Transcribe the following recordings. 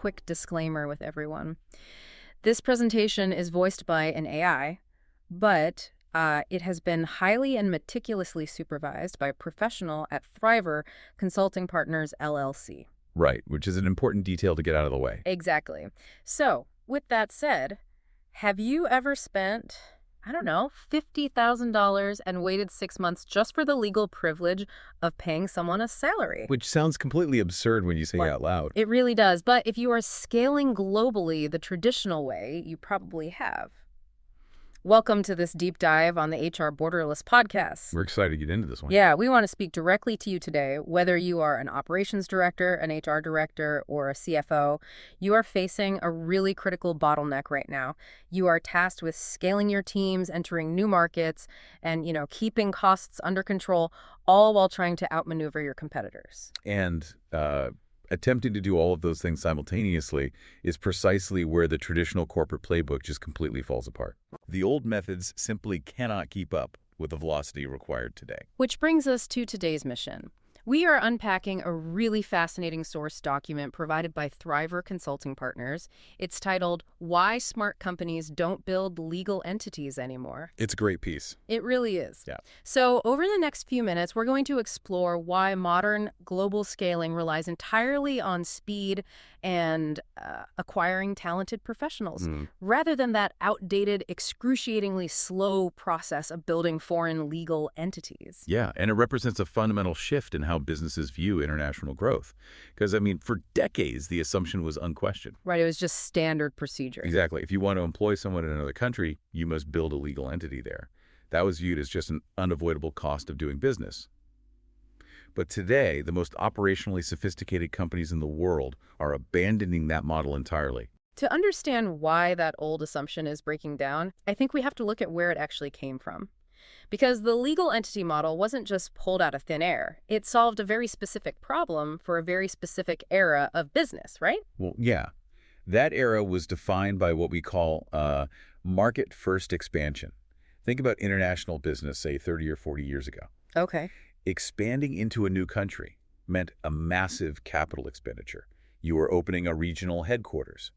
quick disclaimer with everyone. This presentation is voiced by an AI, but it has been highly and meticulously supervised by a professional at Thriver Consulting Partners, LLC. Right, which is an important detail to get out of the way. Exactly. So, with that said, have you ever spent, I don't know, $50,000 and waited 6 months just for the legal privilege of paying someone a salary? Which sounds completely absurd when you say it out loud. It really does. But if you are scaling globally the traditional way, you probably have. Welcome to this deep dive on the HR Borderless podcast. We're excited to get into this one. Yeah, we want to speak directly to you today. Whether you are an operations director, an HR director, or a CFO, you are facing a really critical bottleneck right now. You are tasked with scaling your teams, entering new markets, and, keeping costs under control, all while trying to outmaneuver your competitors. And attempting to do all of those things simultaneously is precisely where the traditional corporate playbook just completely falls apart. The old methods simply cannot keep up with the velocity required today. Which brings us to today's mission. We are unpacking a really fascinating source document provided by Thriver Consulting Partners. It's titled, Why Smart Companies Don't Build Legal Entities Anymore. It's a great piece. It really is. Yeah. So over the next few minutes, we're going to explore why modern global scaling relies entirely on speed and acquiring talented professionals, rather than that outdated, excruciatingly slow process of building foreign legal entities. Yeah, and it represents a fundamental shift in how businesses view international growth. Because, for decades, the assumption was unquestioned. Right, it was just standard procedure. Exactly. If you want to employ someone in another country, you must build a legal entity there. That was viewed as just an unavoidable cost of doing business. But today, the most operationally sophisticated companies in the world are abandoning that model entirely. To understand why that old assumption is breaking down, I think we have to look at where it actually came from. Because the legal entity model wasn't just pulled out of thin air. It solved a very specific problem for a very specific era of business, right? Well, yeah. That era was defined by what we call market-first expansion. Think about international business, say, 30 or 40 years ago. Okay. Expanding into a new country meant a massive capital expenditure. You were opening a regional headquarters,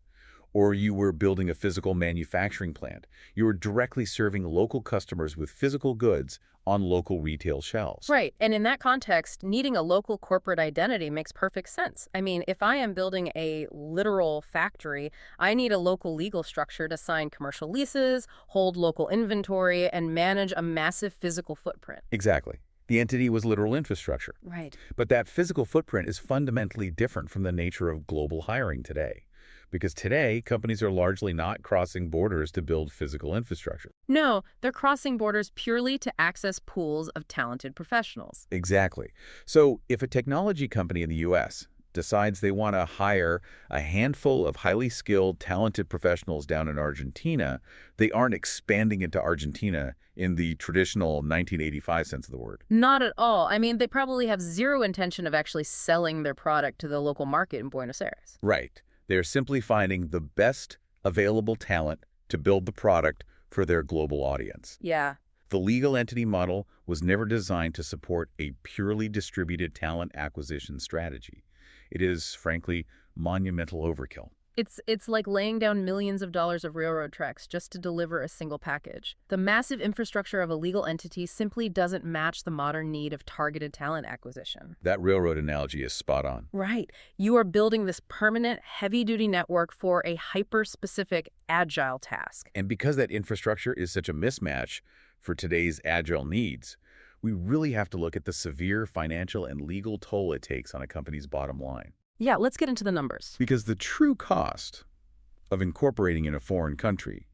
or you were building a physical manufacturing plant. You were directly serving local customers with physical goods on local retail shelves. Right. And in that context, needing a local corporate identity makes perfect sense. If I am building a literal factory, I need a local legal structure to sign commercial leases, hold local inventory, and manage a massive physical footprint. Exactly. The entity was literal infrastructure. Right. But that physical footprint is fundamentally different from the nature of global hiring today. Because today, companies are largely not crossing borders to build physical infrastructure. No, they're crossing borders purely to access pools of talented professionals. Exactly. So if a technology company in the U.S. decides they want to hire a handful of highly skilled, talented professionals down in Argentina, they aren't expanding into Argentina in the traditional 1985 sense of the word. Not at all. They probably have zero intention of actually selling their product to the local market in Buenos Aires. Right. They're simply finding the best available talent to build the product for their global audience. Yeah. The legal entity model was never designed to support a purely distributed talent acquisition strategy. It is, frankly, monumental overkill. It's like laying down millions of dollars of railroad tracks just to deliver a single package. The massive infrastructure of a legal entity simply doesn't match the modern need of targeted talent acquisition. That railroad analogy is spot on. Right. You are building this permanent, heavy-duty network for a hyper-specific, agile task. And because that infrastructure is such a mismatch for today's agile needs, we really have to look at the severe financial and legal toll it takes on a company's bottom line. Yeah, let's get into the numbers. Because the true cost of incorporating in a foreign country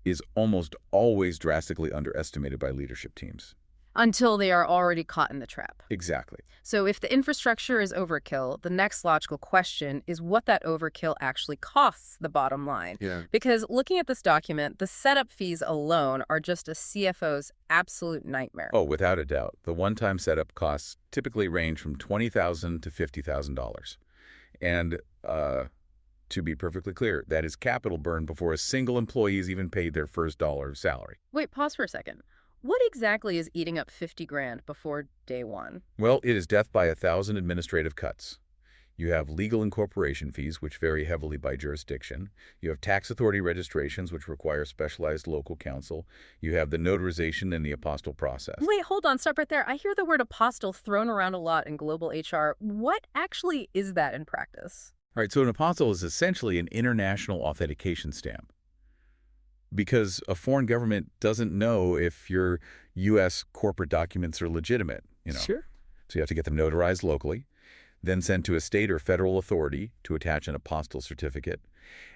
is almost always drastically underestimated by leadership teams. Until they are already caught in the trap. Exactly. So if the infrastructure is overkill, the next logical question is what that overkill actually costs the bottom line. Yeah. Because looking at this document, the setup fees alone are just a CFO's absolute nightmare. Oh, without a doubt. The one-time setup costs typically range from $20,000 to $50,000. And to be perfectly clear, that is capital burn before a single employee is even paid their first dollar of salary. Wait, pause for a second. What exactly is eating up $50,000 before day one? Well, it is death by 1,000 administrative cuts. You have legal incorporation fees, which vary heavily by jurisdiction. You have tax authority registrations, which require specialized local counsel. You have the notarization and the apostille process. Wait, hold on, stop right there. I hear the word apostille thrown around a lot in global HR. What actually is that in practice? All right, so an apostille is essentially an international authentication stamp because a foreign government doesn't know if your U.S. corporate documents are legitimate, Sure. So you have to get them notarized locally, then sent to a state or federal authority to attach an apostille certificate,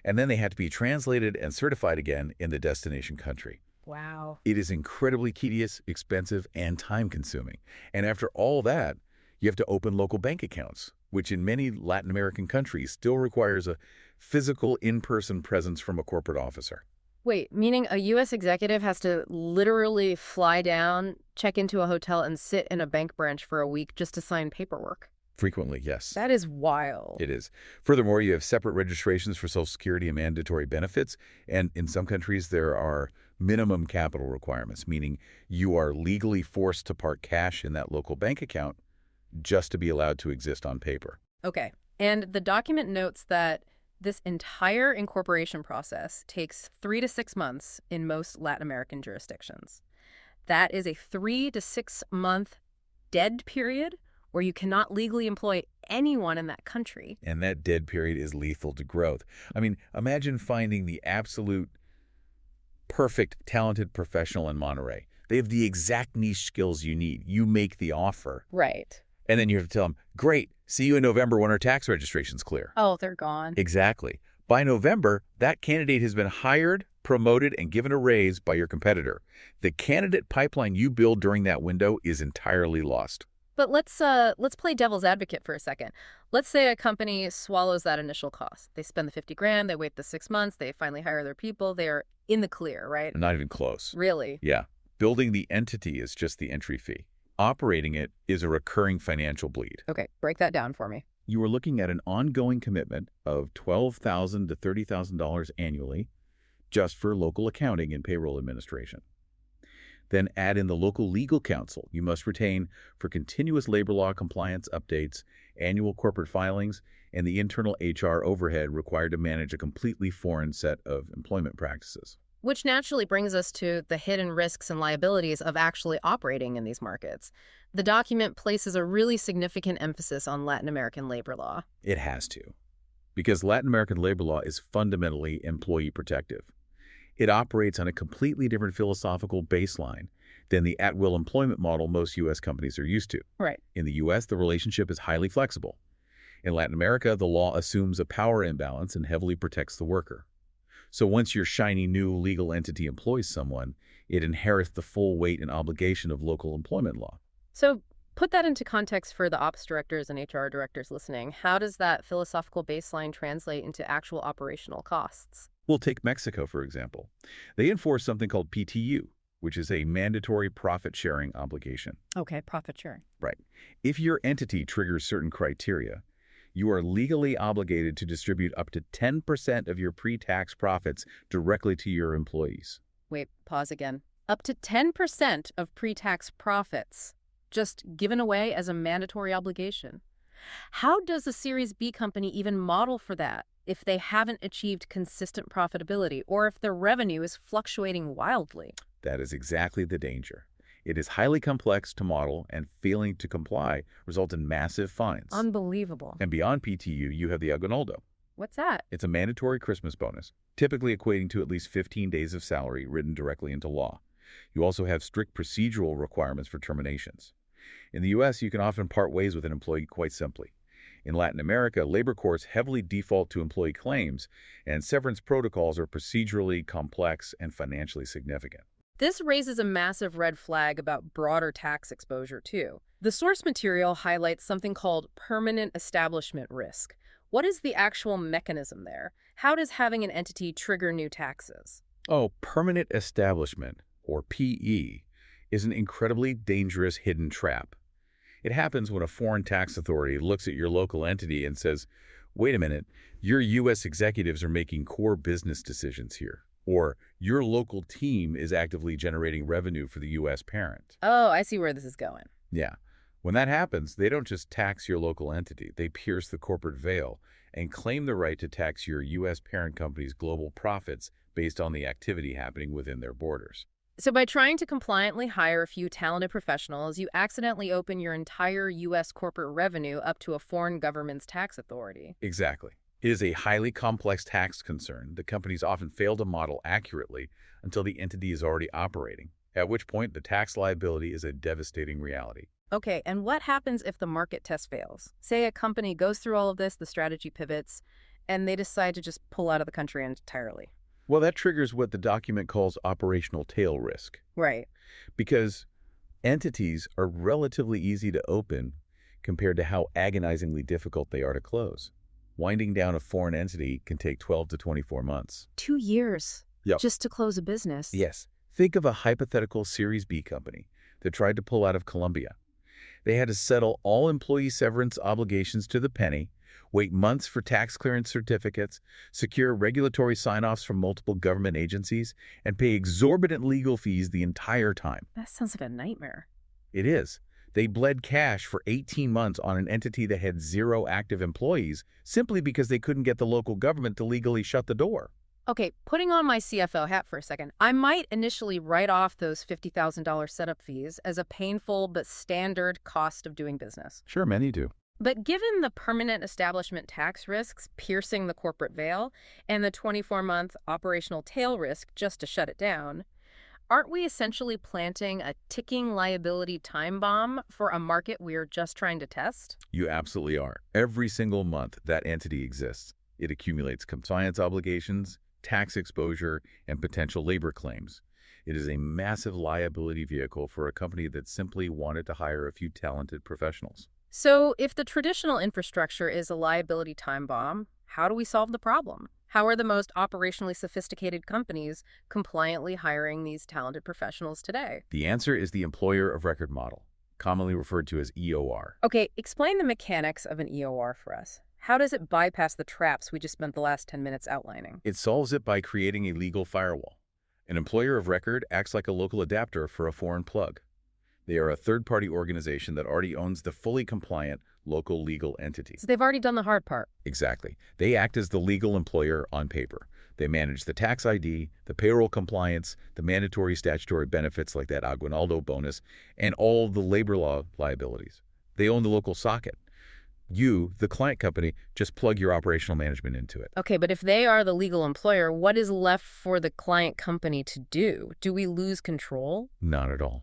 and then they have to be translated and certified again in the destination country. Wow. It is incredibly tedious, expensive, and time-consuming. And after all that, you have to open local bank accounts, which in many Latin American countries still requires a physical in-person presence from a corporate officer. Wait, meaning a U.S. executive has to literally fly down, check into a hotel, and sit in a bank branch for a week just to sign paperwork? Frequently, yes. That is wild. It is. Furthermore, you have separate registrations for Social Security and mandatory benefits, and in some countries there are minimum capital requirements, meaning you are legally forced to park cash in that local bank account just to be allowed to exist on paper. Okay. And the document notes that this entire incorporation process takes 3 to 6 months in most Latin American jurisdictions. That is a 3 to 6 month dead period where you cannot legally employ anyone in that country. And that dead period is lethal to growth. I mean, imagine finding the absolute perfect, talented professional in Monterey. They have the exact niche skills you need. You make the offer. Right. And then you have to tell them, great, see you in November when our tax registration's clear. Oh, they're gone. Exactly. By November, that candidate has been hired, promoted, and given a raise by your competitor. The candidate pipeline you build during that window is entirely lost. But let's play devil's advocate for a second. Let's say a company swallows that initial cost. They spend the 50 grand, they wait the 6 months, they finally hire their people, they're in the clear, right? Not even close. Really? Yeah. Building the entity is just the entry fee. Operating it is a recurring financial bleed. Okay, break that down for me. You are looking at an ongoing commitment of $12,000 to $30,000 annually just for local accounting and payroll administration. Then add in the local legal counsel you must retain for continuous labor law compliance updates, annual corporate filings, and the internal HR overhead required to manage a completely foreign set of employment practices. Which naturally brings us to the hidden risks and liabilities of actually operating in these markets. The document places a really significant emphasis on Latin American labor law. It has to, because Latin American labor law is fundamentally employee protective. It operates on a completely different philosophical baseline than the at-will employment model most U.S. companies are used to. Right. In the U.S., the relationship is highly flexible. In Latin America, the law assumes a power imbalance and heavily protects the worker. So once your shiny new legal entity employs someone, it inherits the full weight and obligation of local employment law. So put that into context for the ops directors and HR directors listening. How does that philosophical baseline translate into actual operational costs? We'll take Mexico, for example. They enforce something called PTU, which is a mandatory profit-sharing obligation. Okay, profit sharing. Right. If your entity triggers certain criteria, you are legally obligated to distribute up to 10% of your pre-tax profits directly to your employees. Wait, pause again. Up to 10% of pre-tax profits just given away as a mandatory obligation. How does a Series B company even model for that if they haven't achieved consistent profitability or if their revenue is fluctuating wildly? That is exactly the danger. It is highly complex to model, and failing to comply results in massive fines. Unbelievable. And beyond PTU, you have the aguinaldo. What's that? It's a mandatory Christmas bonus, typically equating to at least 15 days of salary written directly into law. You also have strict procedural requirements for terminations. In the U.S., you can often part ways with an employee quite simply. In Latin America, labor courts heavily default to employee claims, and severance protocols are procedurally complex and financially significant. This raises a massive red flag about broader tax exposure, too. The source material highlights something called permanent establishment risk. What is the actual mechanism there? How does having an entity trigger new taxes? Oh, permanent establishment, or PE, is an incredibly dangerous hidden trap. It happens when a foreign tax authority looks at your local entity and says, wait a minute, your U.S. executives are making core business decisions here. Or your local team is actively generating revenue for the U.S. parent. Oh, I see where this is going. Yeah. When that happens, they don't just tax your local entity, they pierce the corporate veil and claim the right to tax your U.S. parent company's global profits based on the activity happening within their borders. So by trying to compliantly hire a few talented professionals, you accidentally open your entire U.S. corporate revenue up to a foreign government's tax authority. Exactly. It is a highly complex tax concern that companies often fail to model accurately until the entity is already operating, at which point the tax liability is a devastating reality. Okay, and what happens if the market test fails? Say a company goes through all of this, the strategy pivots, and they decide to just pull out of the country entirely. Well, that triggers what the document calls operational tail risk, Right. because entities are relatively easy to open compared to how agonizingly difficult they are to close. Winding down a foreign entity can take 12 to 24 months. 2 years. Yep. Just to close a business. Yes. Think of a hypothetical Series B company that tried to pull out of Colombia. They had to settle all employee severance obligations to the penny, wait months for tax clearance certificates, secure regulatory sign-offs from multiple government agencies, and pay exorbitant legal fees the entire time. That sounds like a nightmare. It is. They bled cash for 18 months on an entity that had 0 active employees simply because they couldn't get the local government to legally shut the door. Okay, putting on my CFO hat for a second, I might initially write off those $50,000 setup fees as a painful but standard cost of doing business. Sure, many do. But given the permanent establishment tax risks piercing the corporate veil and the 24-month operational tail risk just to shut it down, aren't we essentially planting a ticking liability time bomb for a market we're just trying to test? You absolutely are. Every single month that entity exists, it accumulates compliance obligations, tax exposure, and potential labor claims. It is a massive liability vehicle for a company that simply wanted to hire a few talented professionals. So if the traditional infrastructure is a liability time bomb, how do we solve the problem? How are the most operationally sophisticated companies compliantly hiring these talented professionals today? The answer is the employer of record model, commonly referred to as EOR. Okay, explain the mechanics of an EOR for us. How does it bypass the traps we just spent the last 10 minutes outlining? It solves it by creating a legal firewall. An employer of record acts like a local adapter for a foreign plug. They are a third-party organization that already owns the fully compliant local legal entity. So they've already done the hard part. Exactly. They act as the legal employer on paper. They manage the tax ID, the payroll compliance, the mandatory statutory benefits like that aguinaldo bonus, and all the labor law liabilities. They own the local socket. You, the client company, just plug your operational management into it. Okay, but if they are the legal employer, what is left for the client company to do? Do we lose control? Not at all.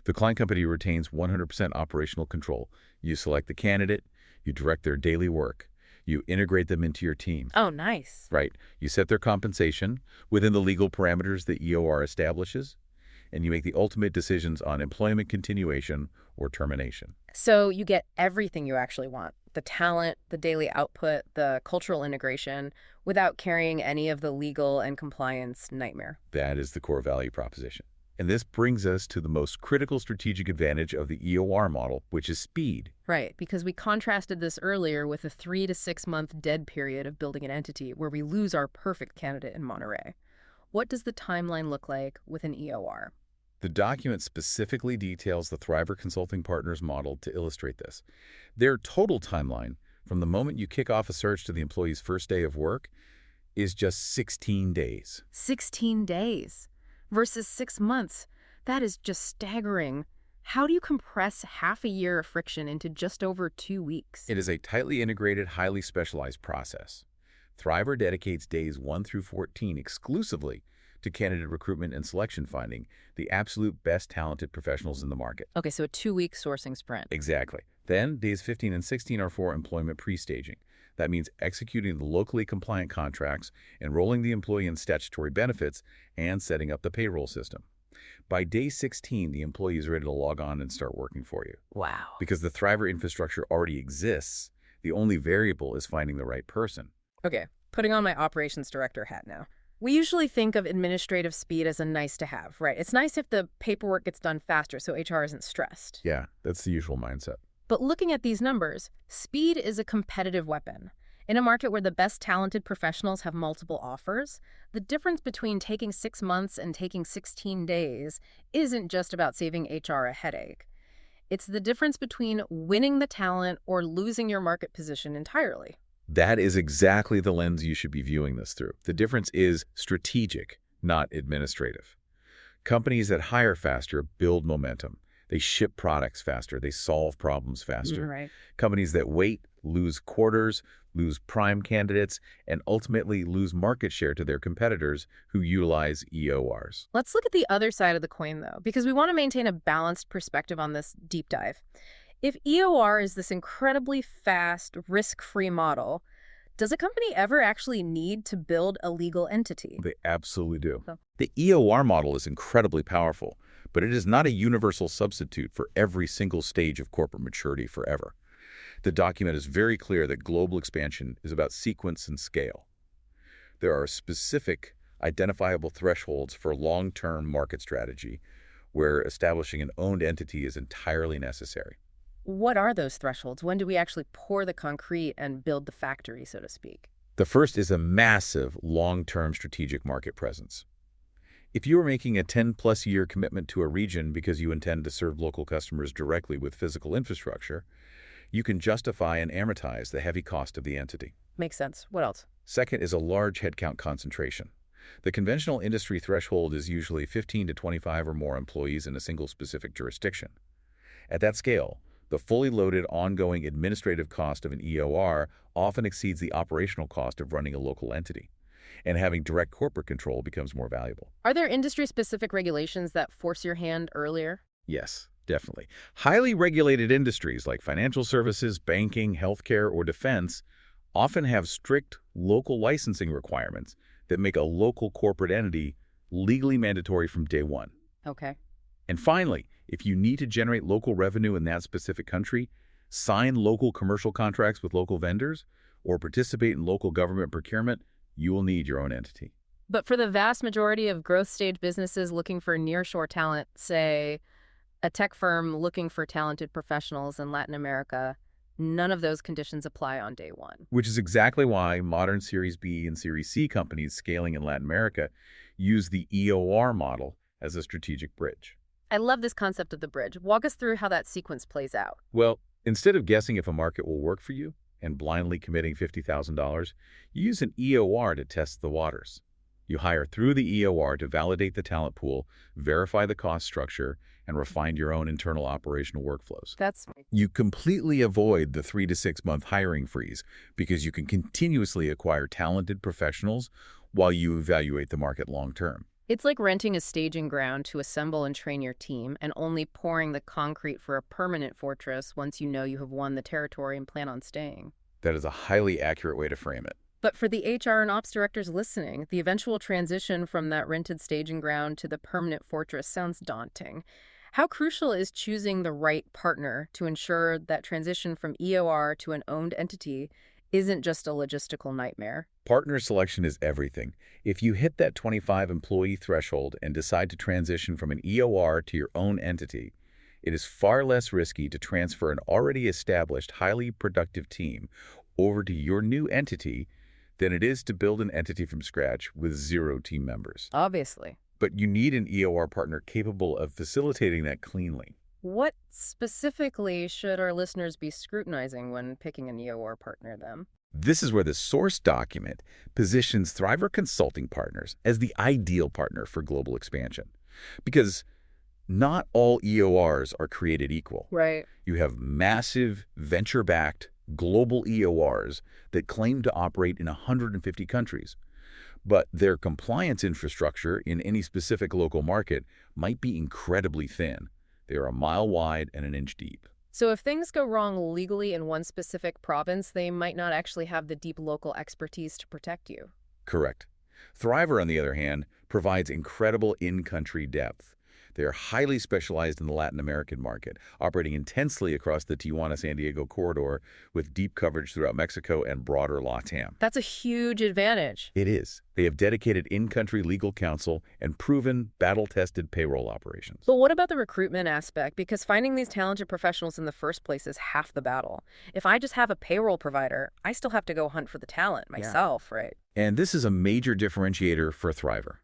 The client company retains 100% operational control. You select the candidate, you direct their daily work, you integrate them into your team. Oh, nice. Right. You set their compensation within the legal parameters that EOR establishes, and you make the ultimate decisions on employment continuation or termination. So you get everything you actually want, the talent, the daily output, the cultural integration, without carrying any of the legal and compliance nightmare. That is the core value proposition. And this brings us to the most critical strategic advantage of the EOR model, which is speed. Right, because we contrasted this earlier with a 3 to 6 month dead period of building an entity where we lose our perfect candidate in Monterey. What does the timeline look like with an EOR? The document specifically details the Thriver Consulting Partners model to illustrate this. Their total timeline, from the moment you kick off a search to the employee's first day of work, is just 16 days. 16 days versus 6 months. That is just staggering. How do you compress half a year of friction into just over 2 weeks? It is a tightly integrated, highly specialized process. Thriver dedicates days 1 through 14 exclusively to candidate recruitment and selection, finding the absolute best talented professionals in the market. Okay, so a 2-week sourcing sprint. Exactly. Then days 15 and 16 are for employment pre-staging. That means executing the locally compliant contracts, enrolling the employee in statutory benefits, and setting up the payroll system. By day 16, the employee is ready to log on and start working for you. Wow. Because the Thriver infrastructure already exists, the only variable is finding the right person. Okay, putting on my operations director hat now. We usually think of administrative speed as a nice to have, right? It's nice if the paperwork gets done faster so HR isn't stressed. Yeah, that's the usual mindset. But looking at these numbers, speed is a competitive weapon. In a market where the best talented professionals have multiple offers, the difference between taking 6 months and taking 16 days isn't just about saving HR a headache. It's the difference between winning the talent or losing your market position entirely. That is exactly the lens you should be viewing this through. The difference is strategic, not administrative. Companies that hire faster build momentum. They ship products faster. They solve problems faster. Right. Companies that wait lose quarters, lose prime candidates, and ultimately lose market share to their competitors who utilize EORs. Let's look at the other side of the coin, though, because we want to maintain a balanced perspective on this deep dive. If EOR is this incredibly fast, risk-free model, does a company ever actually need to build a legal entity? They absolutely do. So- The EOR model is incredibly powerful, but it is not a universal substitute for every single stage of corporate maturity forever. The document is very clear that global expansion is about sequence and scale. There are specific, identifiable thresholds for long-term market strategy where establishing an owned entity is entirely necessary. What are those thresholds? When do we actually pour the concrete and build the factory, so to speak? The first is a massive, long-term strategic market presence. If you are making a 10-plus year commitment to a region because you intend to serve local customers directly with physical infrastructure, you can justify and amortize the heavy cost of the entity. Makes sense. What else? Second is a large headcount concentration. The conventional industry threshold is usually 15 to 25 or more employees in a single specific jurisdiction. At that scale, the fully loaded ongoing administrative cost of an EOR often exceeds the operational cost of running a local entity, and having direct corporate control becomes more valuable. Are there industry-specific regulations that force your hand earlier? Yes, definitely. Highly regulated industries like financial services, banking, healthcare, or defense often have strict local licensing requirements that make a local corporate entity legally mandatory from day one. Okay. And finally, if you need to generate local revenue in that specific country, sign local commercial contracts with local vendors, or participate in local government procurement, you will need your own entity. But for the vast majority of growth stage businesses looking for nearshore talent, say a tech firm looking for talented professionals in Latin America, none of those conditions apply on day one. Which is exactly why modern Series B and Series C companies scaling in Latin America use the EOR model as a strategic bridge. I love this concept of the bridge. Walk us through how that sequence plays out. Well, instead of guessing if a market will work for you and blindly committing $50,000, you use an EOR to test the waters. You hire through the EOR to validate the talent pool, verify the cost structure, and refine your own internal operational workflows. You completely avoid the 3 to 6 month hiring freeze because you can continuously acquire talented professionals while you evaluate the market long term. It's like renting a staging ground to assemble and train your team and only pouring the concrete for a permanent fortress once you know you have won the territory and plan on staying. That is a highly accurate way to frame it. But for the HR and ops directors listening, the eventual transition from that rented staging ground to the permanent fortress sounds daunting. How crucial is choosing the right partner to ensure that transition from EOR to an owned entity isn't just a logistical nightmare? Partner selection is everything. If you hit that 25 employee threshold and decide to transition from an EOR to your own entity, it is far less risky to transfer an already established, highly productive team over to your new entity than it is to build an entity from scratch with 0 team members. Obviously. But you need an EOR partner capable of facilitating that cleanly. What specifically should our listeners be scrutinizing when picking an EOR partner, then? This is where the source document positions Thriver Consulting Partners as the ideal partner for global expansion. Because not all EORs are created equal. Right. You have massive, venture-backed, global EORs that claim to operate in 150 countries. But their compliance infrastructure in any specific local market might be incredibly thin. They are a mile wide and an inch deep. So if things go wrong legally in one specific province, they might not actually have the deep local expertise to protect you. Correct. Thriver, on the other hand, provides incredible in-country depth. They are highly specialized in the Latin American market, operating intensely across the Tijuana-San Diego corridor with deep coverage throughout Mexico and broader LATAM. That's a huge advantage. It is. They have dedicated in-country legal counsel and proven, battle-tested payroll operations. But what about the recruitment aspect? Because finding these talented professionals in the first place is half the battle. If I just have a payroll provider, I still have to go hunt for the talent myself, right? And this is a major differentiator for Thriver.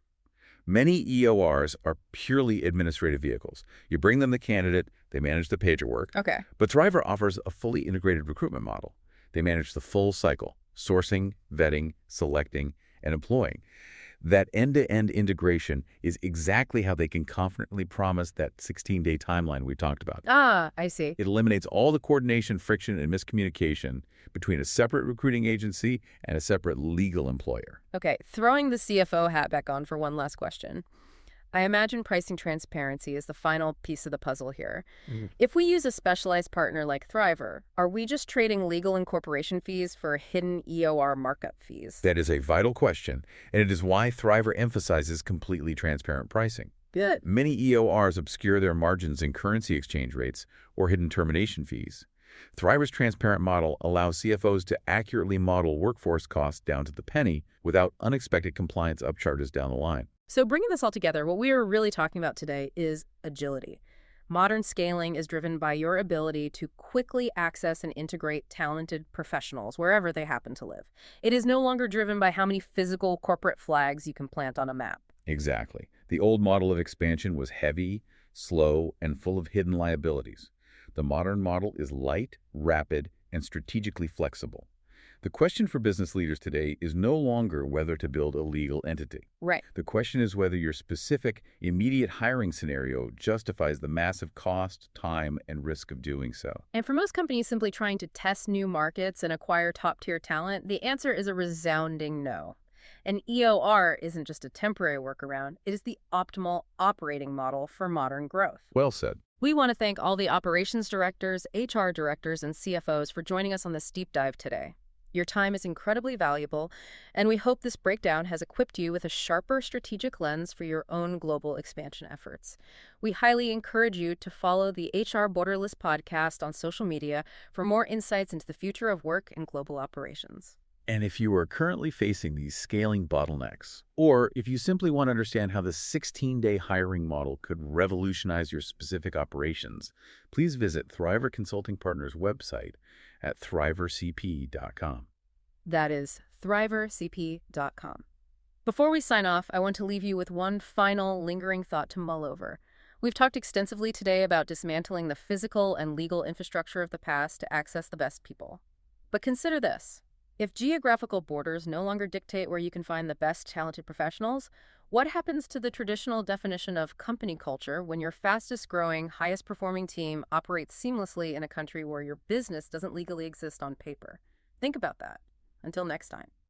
Many EORs are purely administrative vehicles. You bring them the candidate, they manage the paperwork. Okay. But Thriver offers a fully integrated recruitment model. They manage the full cycle, sourcing, vetting, selecting, and employing. That end-to-end integration is exactly how they can confidently promise that 16-day timeline we talked about. Ah, I see. It eliminates all the coordination, friction, and miscommunication between a separate recruiting agency and a separate legal employer. Okay, throwing the CFO hat back on for one last question. I imagine pricing transparency is the final piece of the puzzle here. If we use a specialized partner like Thriver, are we just trading legal incorporation fees for hidden EOR markup fees? That is a vital question, and it is why Thriver emphasizes completely transparent pricing. Good. Many EORs obscure their margins in currency exchange rates or hidden termination fees. Thriver's transparent model allows CFOs to accurately model workforce costs down to the penny without unexpected compliance upcharges down the line. So bringing this all together, what we are really talking about today is agility. Modern scaling is driven by your ability to quickly access and integrate talented professionals wherever they happen to live. It is no longer driven by how many physical corporate flags you can plant on a map. Exactly. The old model of expansion was heavy, slow, and full of hidden liabilities. The modern model is light, rapid, and strategically flexible. The question for business leaders today is no longer whether to build a legal entity. Right. The question is whether your specific, immediate hiring scenario justifies the massive cost, time, and risk of doing so. And for most companies simply trying to test new markets and acquire top-tier talent, the answer is a resounding no. An EOR isn't just a temporary workaround, it is the optimal operating model for modern growth. Well said. We want to thank all the operations directors, HR directors, and CFOs for joining us on this deep dive today. Your time is incredibly valuable, and we hope this breakdown has equipped you with a sharper strategic lens for your own global expansion efforts. We highly encourage you to follow the HR Borderless podcast on social media for more insights into the future of work and global operations. And if you are currently facing these scaling bottlenecks, or if you simply want to understand how the 16-day hiring model could revolutionize your specific operations, please visit Thriver Consulting Partners' website at thrivercp.com. That is thrivercp.com. Before we sign off, I want to leave you with one final lingering thought to mull over. We've talked extensively today about dismantling the physical and legal infrastructure of the past to access the best people. But consider this. If geographical borders no longer dictate where you can find the best talented professionals, what happens to the traditional definition of company culture when your fastest growing, highest performing team operates seamlessly in a country where your business doesn't legally exist on paper? Think about that. Until next time.